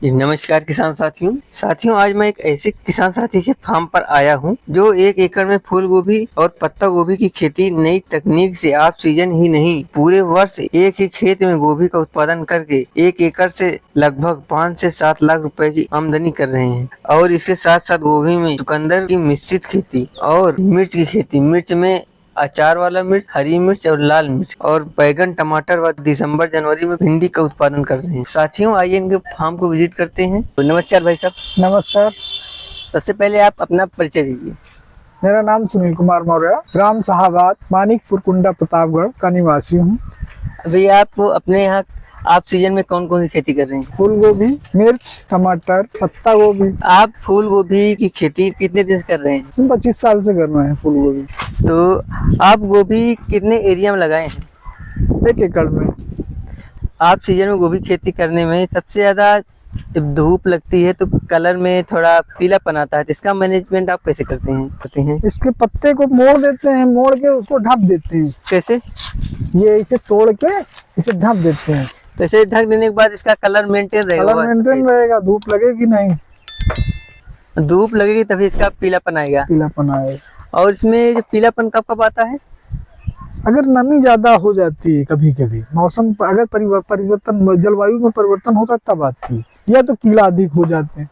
जी, नमस्कार किसान साथियों आज मैं एक ऐसे किसान साथी के फार्म पर आया हूं जो 1 एकड़ में फूल गोभी और पत्ता गोभी की खेती नई तकनीक से आप सीजन ही नहीं पूरे वर्ष एक ही खेत में गोभी का उत्पादन करके 1 एकड़ से लगभग 5 से 7 लाख रुपए की आमदनी कर रहे हैं। और इसके साथ साथ गोभी में चुकंदर की मिश्रित खेती और मिर्च की खेती, मिर्च में अचार वाला मिर्च, हरी मिर्च और लाल मिर्च और बैगन, टमाटर व दिसंबर जनवरी में भिंडी का उत्पादन कर रहे हैं। साथियों आइए इनके फार्म को विजिट करते हैं। तो नमस्कार भाई साहब। नमस्कार। सबसे पहले आप अपना परिचय दीजिए। मेरा नाम सुनील कुमार मौर्य, ग्राम साहाबाद, मानिकपुर, कुंडा, प्रतापगढ़ का निवासी हूँ। अभी आप अपने यहाँ आप सीजन में कौन कौन सी खेती कर रहे हैं? फूल गोभी, मिर्च, टमाटर, पत्ता गोभी। आप फूल गोभी की खेती कितने दिन से कर रहे हैं? हम 25 साल से कर रहे हैं फूल गोभी। तो आप गोभी कितने एरिया में लगाए हैं? 1 एकड़ में। आप सीजन में गोभी खेती करने में सबसे ज्यादा जब धूप लगती है तो कलर में थोड़ा पीलापन आता है, तो इसका मैनेजमेंट आप कैसे करते हैं? इसके पत्ते को मोड़ देते हैं, मोड़ के उसको ढक देते हैं। कैसे? ये इसे तोड़ के इसे ढक देते हैं। तो इसे ढक देने के बाद इसका कलर मेंटेन रहेगा? कलर मेंटेन रहेगा, धूप लगेगी नहीं। धूप लगेगी तभी इसका पीलापन आएगा। पीलापन आएगा। और इसमें जो पीलापन कब कब आता है? अगर नमी ज्यादा हो जाती है, कभी कभी मौसम अगर परिवर्तन, जलवायु में परिवर्तन होता है तब आती है, या तो कीड़ा अधिक हो जाते हैं।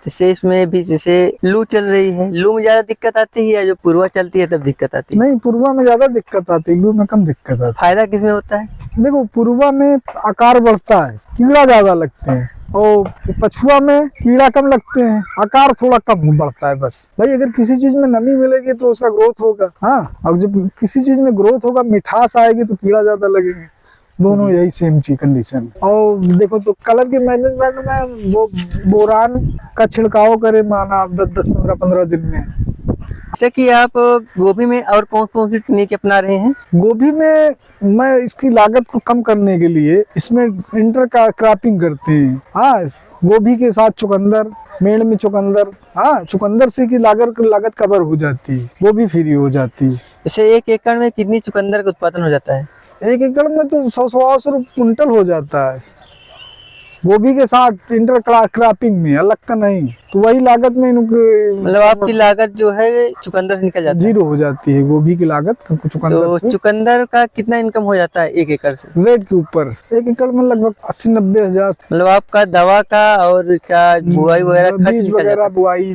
जैसे इसमें भी जैसे लू चल रही है, लू में ज्यादा दिक्कत आती है या जो पूर्वा चलती है तब दिक्कत आती है? नहीं, पूर्वा में ज्यादा दिक्कत आती है, लू में कम दिक्कत आती है। फायदा किसमें होता है? देखो, पूर्वा में आकार बढ़ता है, कीड़ा ज्यादा लगते हैं, और पछुआ में कीड़ा कम लगते हैं, आकार थोड़ा कम बढ़ता है। बस भाई, अगर किसी चीज में नमी मिलेगी तो उसका ग्रोथ होगा। हाँ, और जब किसी चीज में ग्रोथ होगा, मिठास आएगी तो कीड़ा ज्यादा लगेंगे। दोनों यही सेम चीज कंडीशन। और देखो तो कलर के मैनेजमेंट में वो बोरान का छिड़काव करे, माना 10-15 दिन में। जैसे कि आप गोभी में और कौन कौन सी तकनीक अपना रहे हैं? गोभी में मैं इसकी लागत को कम करने के लिए इसमें इंटर क्रॉपिंग करते हैं। हाँ, गोभी के साथ चुकंदर, मेड़ में चुकंदर। हाँ, चुकंदर से की लागत कवर हो जाती है, वो भी फ्री हो जाती है। जैसे 1 एकड़ में कितनी चुकंदर का उत्पादन हो जाता है? 1 एकड़ में तो 100-150 कुंटल हो जाता है, गोभी के साथ इंटर क्रॉपिंग में, अलग का नहीं। तो वही लागत में मतलब आपकी लागत जो है चुकंदर से निकल जाती है, जीरो हो जाती है गोभी की लागत चुकंदर तो से। चुकंदर का कितना इनकम हो जाता है 1 एकड़ से? रेट के ऊपर 1 एकड़ में लगभग 80-90 हजार। मतलब आपका दवा का और इसका बुआई वगैरह खर्च बीज निकल वगैरह, जाता है? बुआई,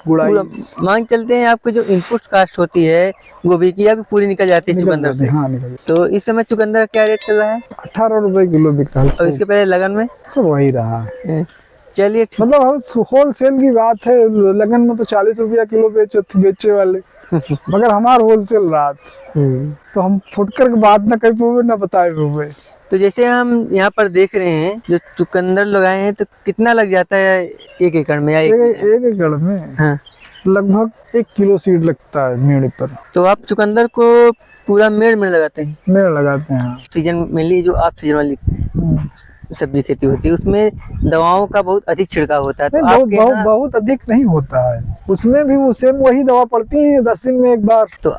गुड़ाई, मान चलते हैं आपकी जो इनपुट कास्ट होती है गोभी की, आपकी पूरी निकल जाती है चुकंदर से। हाँ, निकल। तो इस समय चुकंदर का क्या रेट चल रहा है? 18 रुपए किलो बिक रहा है। और इसके पहले लगन में सब वही रहा। चलिए ठीक। मतलब होलसेल की बात है, लगन में तो 40 रुपया किलो बेचे वाले मगर हमारा होलसेल रात, तो हम फुटकर के बात ना कर पाए, ना बताए पाए। तो जैसे हम यहाँ पर देख रहे हैं जो चुकंदर लगाए हैं, तो कितना लग जाता है 1 एकड़ में? या 1 एकड़ में हाँ, लगभग 1 किलो सीड लगता है मेड़ पर। तो आप चुकंदर को पूरा मेड़ में लगाते हैं? मेड़ लगाते हैं। सीजन मेनली जो आप सीजन वाली सब्जी खेती होती है उसमें दवाओं का बहुत अधिक छिड़काव होता है, तो आपके बहुत अधिक नहीं होता है, उसमें भी वो सेम वही दवा पड़ती है 10 दिन में एक बार। तो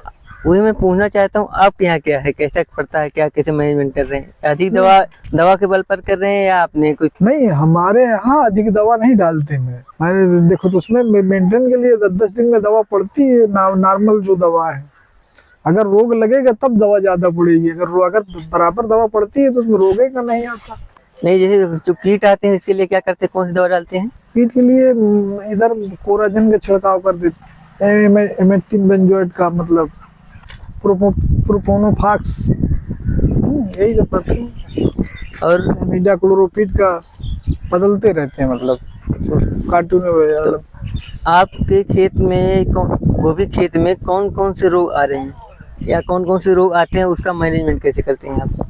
वही मैं पूछना चाहता हूँ, आपके यहाँ क्या है, कैसा पड़ता है, क्या कैसे मैनेजमेंट कर रहे हैं? अधिक दवा के बल पर कर रहे हैं या आपने कुछ? नहीं, हमारे यहाँ अधिक दवा नहीं डालते मैं देखो, तो उसमें मेंटेन के लिए 10 दिन में दवा पड़ती है, नॉर्मल जो दवा है। अगर रोग लगेगा तब दवा ज्यादा पड़ेगी, अगर बराबर दवा पड़ती है तो उसमें रोगेगा नहीं आता। नहीं, जैसे जो कीट आते हैं इसके लिए क्या करते हैं, कौन सी दवा डालते हैं? कीट के लिए इधर कोराजन का छिड़काव कर देते हैं, एमेटिन बेंजोएट का, मतलब प्रोपोनोफॉक्स, यही सब करते हैं। और इमिडाक्लोरोपिड का बदलते रहते हैं, मतलब कार्टून में। तो आपके खेत में गोभी खेत में कौन कौन से रोग आ रहे हैं या कौन कौन से रोग आते हैं, उसका मैनेजमेंट कैसे करते हैं आप?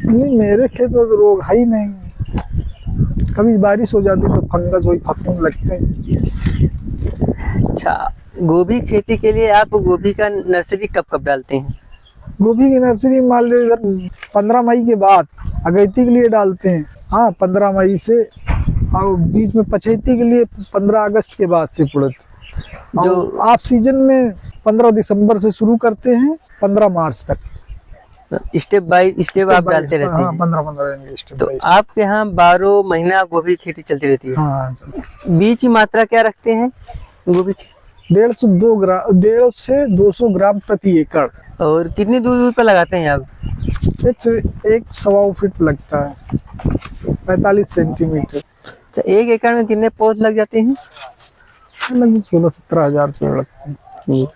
नहीं, मेरे खेत में तो रोग है ही नहीं। कभी बारिश हो जाती तो फंगस, वही फफूंद लगते हैं। अच्छा, गोभी खेती के लिए आप गोभी का नर्सरी कब कब डालते हैं? गोभी की नर्सरी मान लो इधर 15 मई के बाद अगैती के लिए डालते हैं। हाँ, 15 मई से, और बीच में पछैती के लिए 15 अगस्त के बाद से पुड़त। जो आप सीजन में 15 दिसंबर से शुरू करते हैं 15 मार्च तक। स्टेप बाय स्टेप आप डालते रहते हाँ, हैं। 15-15 दिन स्टेप तो बाय आपके यहाँ 12 महीना गोभी की खेती चलती रहती है। हाँ। बीज की मात्रा क्या रखते हैं गोभी की? 150 से 200 ग्राम प्रति एकड़। और कितनी दूर दूर पर लगाते हैं आप? एक 1.25 फीट लगता है, 45 सेंटीमीटर। अच्छा, 1 एकड़ में कितने पौध लग जाते हैं? लगभग 16-17 हजार पेड़ लगते हैं।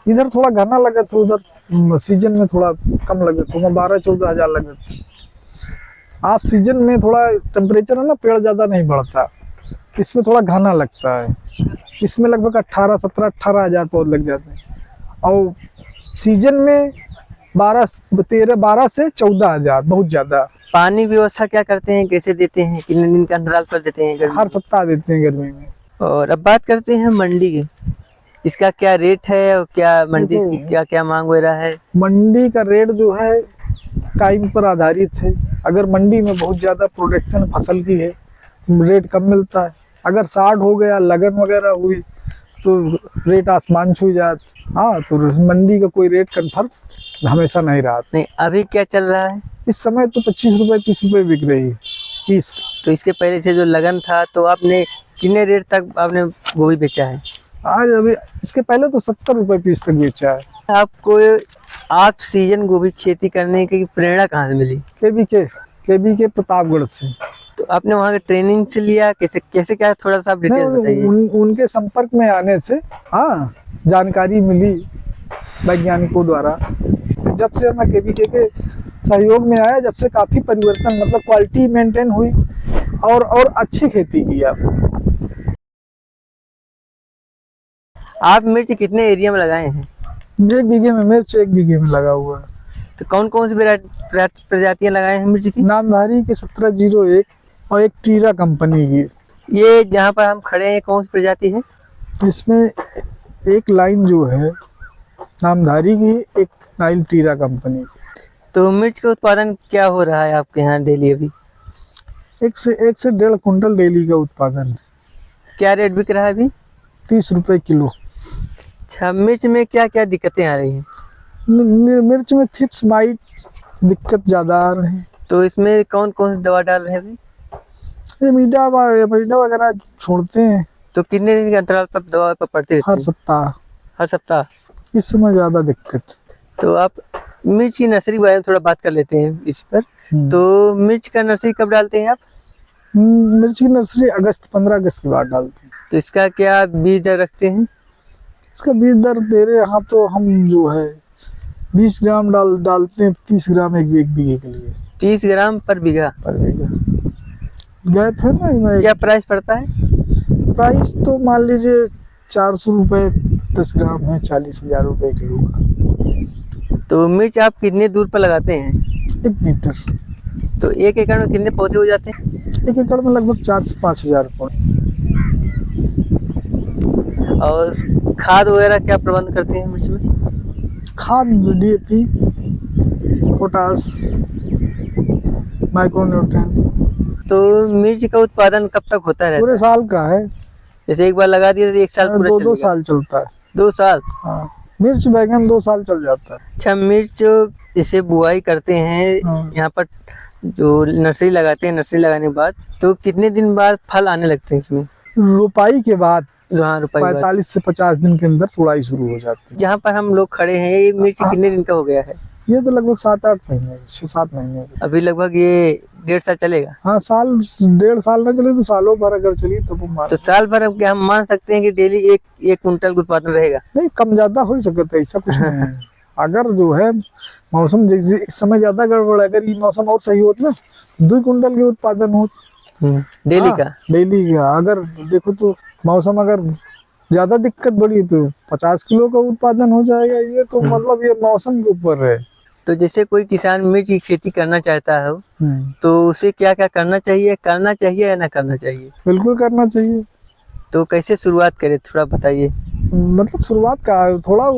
इधर थोड़ा घना लगा तो उधर सीजन में थोड़ा कम लगे तो 12-14 हजार लगे। आप सीजन में थोड़ा टेम्परेचर है ना, पेड़ ज्यादा नहीं बढ़ता, इसमें थोड़ा घना लगता है। इसमें लगभग 18 हजार पौध लग जाते हैं और सीजन में 12 से 14 हजार, बहुत ज्यादा। पानी व्यवस्था क्या करते हैं, कैसे देते हैं, कितने दिन के अंतराल पर देते हैं गर्मी? हर सप्ताह देते हैं गर्मी में। और अब बात करते हैं मंडी की, इसका क्या रेट है और क्या मंडी देखो, की क्या क्या मांग वगैरह है? मंडी का रेट जो है टाइम पर आधारित है। अगर मंडी में बहुत ज्यादा प्रोडक्शन फसल की है तो रेट कम मिलता है। अगर 60 हो गया, लगन वगैरह हुई तो रेट आसमान छू जात। हाँ, तो मंडी का कोई रेट कंफर्म हमेशा नहीं रहा। नहीं, अभी क्या चल रहा है? इस समय तो 25 रुपए 30 रुपए बिक रही है पीस। तो इसके पहले से जो लगन था तो आपने कितने रेट तक आपने गोभी बेचा है? आज अभी इसके पहले तो 70 रुपए पीस तक बेचा है। आपको आप सीजन गोभी खेती करने की प्रेरणा कहाँ से मिली? केबी के प्रतापगढ़ से। तो आपने वहाँ के ट्रेनिंग से लिया, कैसे कैसे क्या, थोड़ा सा आप डिटेल बताइए। उनके संपर्क में आने से हाँ जानकारी मिली वैज्ञानिकों द्वारा। जब से मैं केबीके के सहयोग में आया, जब से काफी परिवर्तन, मतलब क्वालिटी मेंटेन हुई और अच्छी खेती की। आप मिर्च कितने एरिया में लगाए हैं? 1 बीघे में मिर्च 1 बीघे में लगा हुआ है। तो कौन कौन सी प्रजातियां लगाए हैं मिर्च की? नामधारी की 1701 और एक टीरा कंपनी की। ये जहाँ पर हम खड़े हैं कौन सी प्रजाति है? इसमें एक लाइन जो है नामधारी की, एक लाइन टीरा कंपनी की। तो मिर्च का उत्पादन क्या हो रहा है आपके यहाँ डेली अभी? 1 से 1.5 कुंटल डेली का उत्पादन है। क्या रेट बिक रहा है अभी? 30 रुपए किलो। अच्छा, मिर्च में क्या क्या दिक्कतें आ रही हैं? मिर्च में थिप्स माइट दिक्कत ज्यादा आ रहे हैं। तो इसमें कौन कौन सी दवा डाल रहे हैं अभी? ये मीडा वगैरह छोड़ते हैं। तो कितने दिन के अंतराल पर दवा पर पड़ती रहती हर है? सप्ताह। हर सप्ताह। इस समय ज्यादा दिक्कत। तो आप मिर्च की नर्सरी के बारे में थोड़ा बात कर लेते हैं इस पर। तो मिर्च का नर्सरी कब डालते हैं आप? मिर्च की नर्सरी 15 अगस्त के बाद डालते हैं। तो इसका क्या बीज दर रखते हैं? इसका बीज दर मेरे यहाँ तो हम जो है 20 ग्राम डालते हैं, 30 ग्राम एक बीघे के लिए। 30 ग्राम पर बीघा? गैप है ना। क्या प्राइस पड़ता है? प्राइस तो मान लीजिए 400 रुपए 10 ग्राम है, 40,000 रुपए किलो का। तो मिर्च आप कितने दूर पर लगाते हैं? 1 मीटर। तो 1 एकड़ में कितने पौधे हो जाते हैं? 1 एकड़ में लगभग 4 से 5 हजार पौधे। और खाद वगैरह क्या प्रबंध करते हैं मिर्च में? खाद DAP, पोटास, माइक्रोन्यूट्रिएंट। तो मिर्च का उत्पादन कब तक होता रहता पूरे है? साल का है। जैसे एक बार लगा दिया तो 1 साल पूरा 2 चलेगा? साल चलता है। 2 साल? हाँ, मिर्च बैगन 2 साल चल जाता है। अच्छा, मिर्च जैसे बुआई करते हैं हाँ। यहाँ पर जो नर्सरी लगाते हैं, नर्सरी लगाने के बाद तो कितने दिन बाद फल आने लगते हैं इसमें? रोपाई के बाद हाँ, रुपये 45 से 50 दिन के अंदर तुड़ाई शुरू हो जाती है। जहाँ पर हम लोग खड़े हैं ये मिर्च कितने दिन का हो गया है? ये तो लगभग 7-8 महीने, 6-7 महीने। अभी लगभग ये 1.5 साल चलेगा। हाँ, 1.5 साल ना चले तो सालों भर अगर चली तो वो तो साल भर अब क्या हम मान सकते हैं कि डेली एक कुंटल का उत्पादन रहेगा? नहीं, कम ज्यादा हो सकता है, ऐसा कुछ नहीं है। अगर जो है मौसम जैसे इस समय ज्यादा गड़बड़ है, अगर ये मौसम और सही होता ना 2 कुंटल के उत्पादन हो डेली का। डेली का। अगर देखो तो मौसम अगर ज्यादा दिक्कत बढ़ी तो 50 किलो का उत्पादन हो जाएगा। ये तो मतलब ये मौसम के ऊपर है। तो जैसे कोई किसान मिर्च की खेती करना चाहता है तो उसे क्या क्या करना चाहिए या ना करना चाहिए? बिल्कुल करना चाहिए। तो कैसे शुरुआत करें थोड़ा बताइए। मतलब शुरुआत का थोड़ा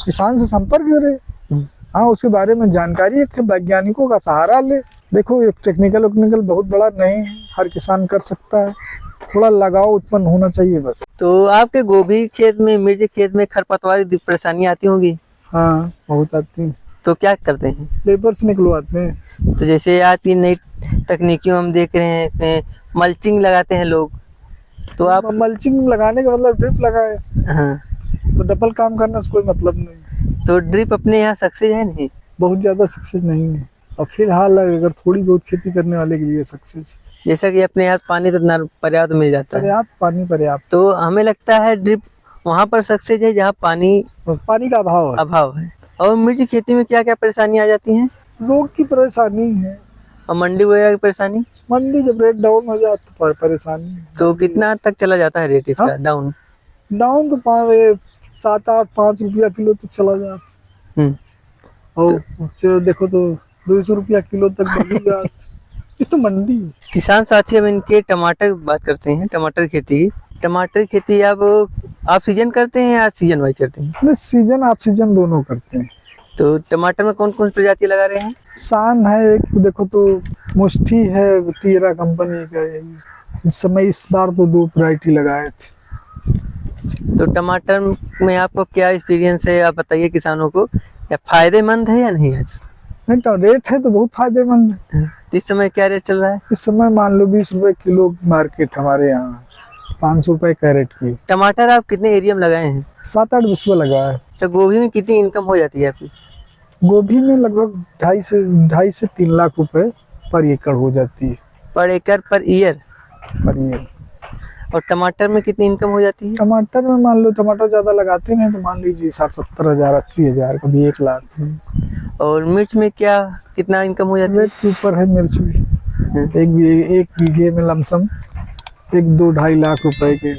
किसान से संपर्क करे। हाँ, उसके बारे में जानकारी वैज्ञानिकों का सहारा ले। देखो, एक टेक्निकल बहुत बड़ा नहीं है, हर किसान कर सकता है। थोड़ा लगाव उत्पन्न होना चाहिए बस। तो आपके गोभी खेत में, मिर्च खेत में खरपतवार की परेशानी आती होंगी? हाँ, बहुत आती है। तो क्या करते हैं? लेबर से निकलवाते हैं। तो जैसे आज की नई तकनीकियों हम देख रहे हैं, इसमें मल्चिंग लगाते हैं लोग, तो आप मल्चिंग लगाने का मतलब ड्रिप लगाए, हाँ, तो डबल काम करने से कोई मतलब नहीं। तो ड्रिप अपने यहाँ सक्सेस है नहीं? बहुत ज्यादा सक्सेस नहीं है, और फिलहाल अगर थोड़ी बहुत खेती करने वाले के लिए सक्सेस। जैसा कि अपने यहाँ पानी तो पर्याप्त मिल जाता है, पर्याप्त पानी पर्याप्त, तो हमें लगता है ड्रिप वहाँ पर सक्सेस है जहाँ पानी पानी का अभाव है। और मिर्च की खेती में क्या क्या परेशानी आ जाती हैं? रोग की परेशानी है, और मंडी वगैरह की परेशानी? मंडी जब रेट डाउन हो जाए तो परेशानी है। तो कितना तक चला जाता है रेट इसका? हाँ? डाउन तो 7-8-5 रुपया किलो तक चला जाता। और देखो तो 200 रुपया किलो तक बढ़ जाता। ये तो मंडी है। किसान साथी, अब इनके टमाटर की बात करते हैं, टमाटर की खेती। टमाटर की खेती आप सीजन करते हैं या सीजन वाइज करते हैं? नहीं, सीजन आप सीजन दोनों करते हैं। तो टमाटर में कौन कौन सी प्रजाति लगा रहे हैं? शान है एक, देखो तो मुष्ठी है, टीरा कंपनी का है। इस समय इस बार तो 2 वैरायटी लगाए थे। तो टमाटर में आपको क्या एक्सपीरियंस है, आप बताइए किसानों को, या फायदेमंद है या नहीं है? नहीं तो रेट है तो बहुत फायदेमंद है। इस समय क्या रेट चल रहा है? इस समय मान लो 20 रुपए किलो मार्केट हमारे यहाँ, 500 रुपए कैरेट की। टमाटर आप कितने एरिया में लगाए हैं? 7-8 बिस्वा लगा है। अच्छा, गोभी में कितनी इनकम हो जाती है आपकी? गोभी में लगभग 2.5 से 3 लाख रुपए पर एकड़ हो जाती है। पर एकड़ पर ईयर? Per year. और टमाटर में कितनी इनकम हो जाती है? टमाटर में मान लो टमाटर ज्यादा लगाते हैं तो मान लीजिए 60-70 हजार, 80 हजार, कभी 1 लाख। और मिर्च में क्या कितना इनकम हो जाती है? रेट के ऊपर है मिर्च भी। एक बीघे में लमसम 1-2-2.5 लाख रुपए के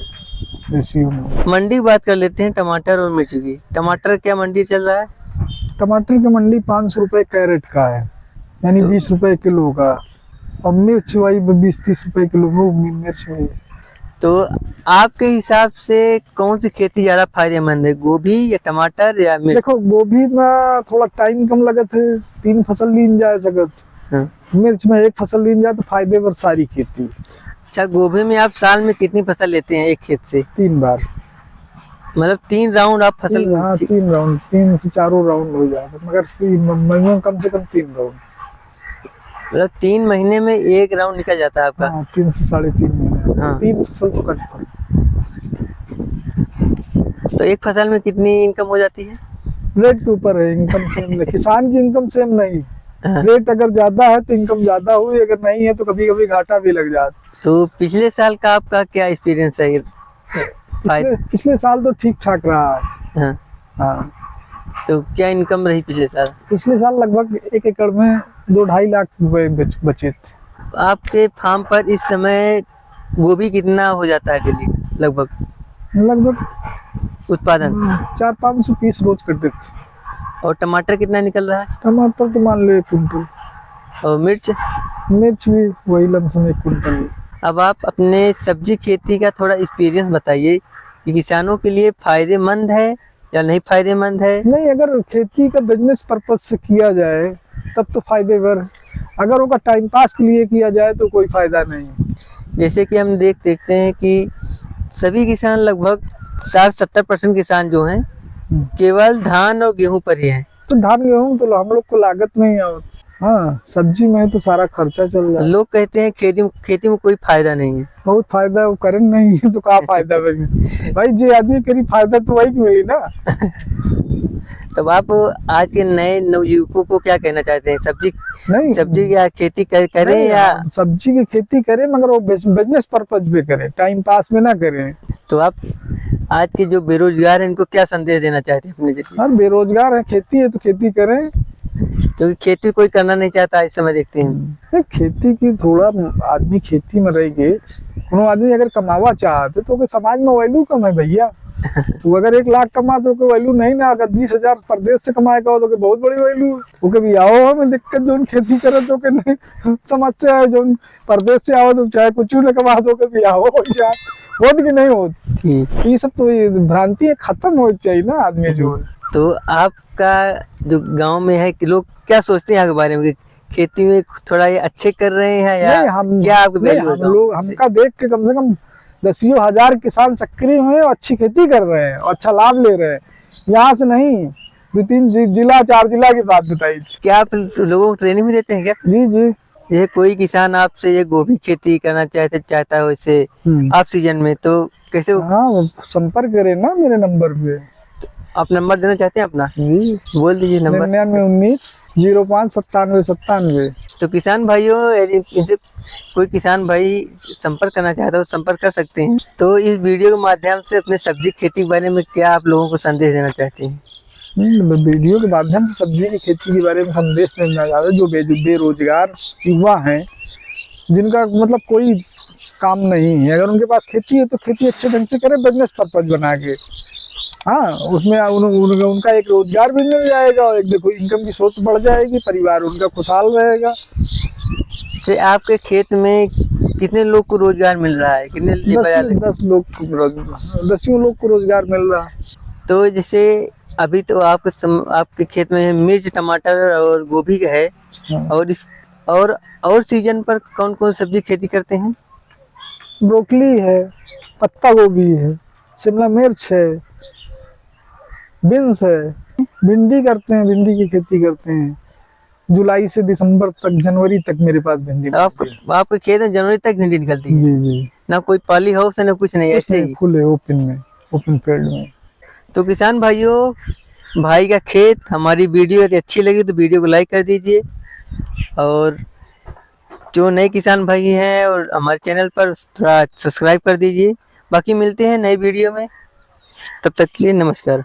रेशियो में। मंडी की बात कर लेते हैं टमाटर और मिर्च की। टमाटर क्या मंडी चल रहा है? टमाटर की मंडी 500 रुपए कैरेट का है, यानी 20 रुपए किलो का। और मिर्च वही 20-30 रुपए किलो मिर्च में। तो आपके हिसाब से कौन सी खेती ज्यादा फायदेमंद है, गोभी या टमाटर या मिर्च? देखो गोभी में थोड़ा टाइम कम लगत है, 3 फसल लीन जा सकत। हाँ। मिर्च में 1 फसल लीन जाए तो फायदे पर सारी खेती। अच्छा, गोभी में आप साल में कितनी फसल लेते हैं एक खेत से? 3 बार, मतलब 3 राउंड आप फसल? हाँ 3 राउंड, 3 से 4 राउंड हो जाते, मगर मिनिमम कम से कम 3 राउंड। मतलब 3 महीने में 1 राउंड निकल जाता है आपका? हाँ, 3 से 3.5 महीने। हाँ। 3 फसल तो करता है। तो एक फसल में कितनी इनकम हो जाती है? रेट के ऊपर है, इनकम सेम नहीं, किसान की इनकम सेम नहीं। हाँ। रेट अगर ज्यादा है तो इनकम ज्यादा हुई, अगर नहीं है तो कभी कभी घाटा भी लग जाता। तो पिछले साल का आपका क्या एक्सपीरियंस है? पिछले साल तो ठीक ठाक रहा है। हाँ। हाँ, तो क्या इनकम रही पिछले साल? पिछले साल लगभग 1 एकड़ में 2-2.5 लाख रुपए बचे थे। आपके फार्म पर इस समय गोभी कितना हो जाता है डेली लगभग उत्पादन? 400-500 पीस रोज करते थे। और टमाटर कितना निकल रहा है? टमाटर तो मान लो 1 कुंटल। और मिर्च? मिर्च भी वही लमसम 1 कुंटल। अब आप अपने सब्जी खेती का थोड़ा एक्सपीरियंस बताइए कि किसानों के लिए फायदेमंद है या नहीं फायदेमंद है? नहीं, अगर खेती का बिजनेस पर्पज से किया जाए तब तो फायदेवर, अगर वो टाइम पास के लिए किया जाए तो कोई फायदा नहीं। जैसे कि हम देखते हैं कि सभी किसान लगभग 60-70% किसान जो हैं केवल धान और गेहूं पर ही हैं। तो धान गेहूं तो हम लोग को लागत नहीं है। हाँ, सब्जी में तो सारा खर्चा चल रहा है। लोग कहते हैं खेती में कोई फायदा नहीं है। बहुत फायदा है, वो करें नहीं है तो क्या फायदा भाई जो आदमी करी फायदा तो वही मिली ना। तब आप आज के नए नवयुवकों को क्या कहना चाहते हैं? सब्जी या खेती करें या सब्जी की खेती करें, मगर वो बिजनेस पर्पज पे करें, टाइम पास में ना करें। तो आप आज के जो बेरोजगार हैं इनको क्या संदेश देना चाहते हैं अपने जैसे? हाँ, बेरोजगार है, खेती है तो खेती करें, क्योंकि खेती कोई करना नहीं चाहता इस समय देखते हैं। खेती की थोड़ा आदमी खेती में रह गए, कोनो आदमी अगर कमावा चाहते तो समाज में वैल्यू कम है भैया। वो अगर 1 लाख कमा तो वैल्यू नहीं ना, अगर 20,000 प्रदेश से कमाएगा हो तो बहुत बड़ी वैल्यू। वो कभी आओ हमें दिक्कत जो खेती करे तो के नहीं समस्या है, जो प्रदेश से आओ तो चाहे कुछ न कमा तो कभी आओ होत कि नहीं होत। ये सब तो भ्रांति खत्म हो चाहिए ना आदमी जो। तो आपका जो गांव में है कि लोग क्या सोचते हैं आपके बारे में, खेती में थोड़ा ये अच्छे कर रहे हैं या क्या आपके वैल्यू? हम लोग हमका देख के कम से कम 10,000 किसान सक्रिय हुए और अच्छी खेती कर रहे हैं और अच्छा लाभ ले रहे हैं। यहाँ से नहीं, 2-3 जिला 4 जिला की बात बताई थी। क्या आप लोगों को ट्रेनिंग भी देते हैं क्या? जी जी। ये कोई किसान आपसे ये गोभी खेती करना चाहता है वैसे आप सीजन में, तो कैसे हाँ, वो संपर्क करे ना मेरे नंबर पे। आप नंबर देना चाहते हैं अपना? जी, बोल दीजिए नंबर। 9919 05 97 97। तो किसान भाइयों, यदि इनसे कोई किसान भाई संपर्क करना चाहता है तो संपर्क कर सकते हैं। तो इस वीडियो के माध्यम से अपने सब्जी खेती के बारे में क्या आप लोगों को संदेश देना चाहते हैं? वीडियो के माध्यम से सब्जी की खेती के बारे में संदेश देना चाहते हैं। जो बेरोजगार युवा हैं, जिनका मतलब कोई काम नहीं है, अगर उनके पास खेती है तो खेती अच्छे ढंग से करें, बिजनेस पर्पज बना के। हाँ, उसमें उनका एक रोजगार भी मिल जाएगा और एक देखो इनकम की स्रोत बढ़ जाएगी, परिवार उनका खुशहाल रहेगा। तो आपके खेत में कितने लोग को रोजगार मिल रहा है? कितने 10 लोग को रोजगार मिल रहा है। तो जैसे अभी तो आपके खेत में मिर्च, टमाटर और गोभी का है। हाँ। और सीजन पर कौन कौन सब्जी खेती करते हैं? ब्रोकली है, पत्ता गोभी है, शिमला मिर्च है, बीन्स है, भिंडी करते हैं, भिंडी की खेती करते हैं। जुलाई से दिसंबर तक, जनवरी तक मेरे पास भिंडी मिलती है। आपके खेत में जनवरी तक भिंडी निकलती है? जी जी। ना कोई पॉली हाउस है ना कुछ नहीं, ऐसे ही फुल है, ओपन फील्ड में। तो किसान भाइयों, भाई का खेत, हमारी वीडियो यदि अच्छी लगी तो वीडियो को लाइक कर दीजिए, और जो नए किसान भाई हैं और हमारे चैनल पर थोड़ा सब्सक्राइब कर दीजिए। बाकी मिलते हैं नई वीडियो में, तब तक के लिए नमस्कार।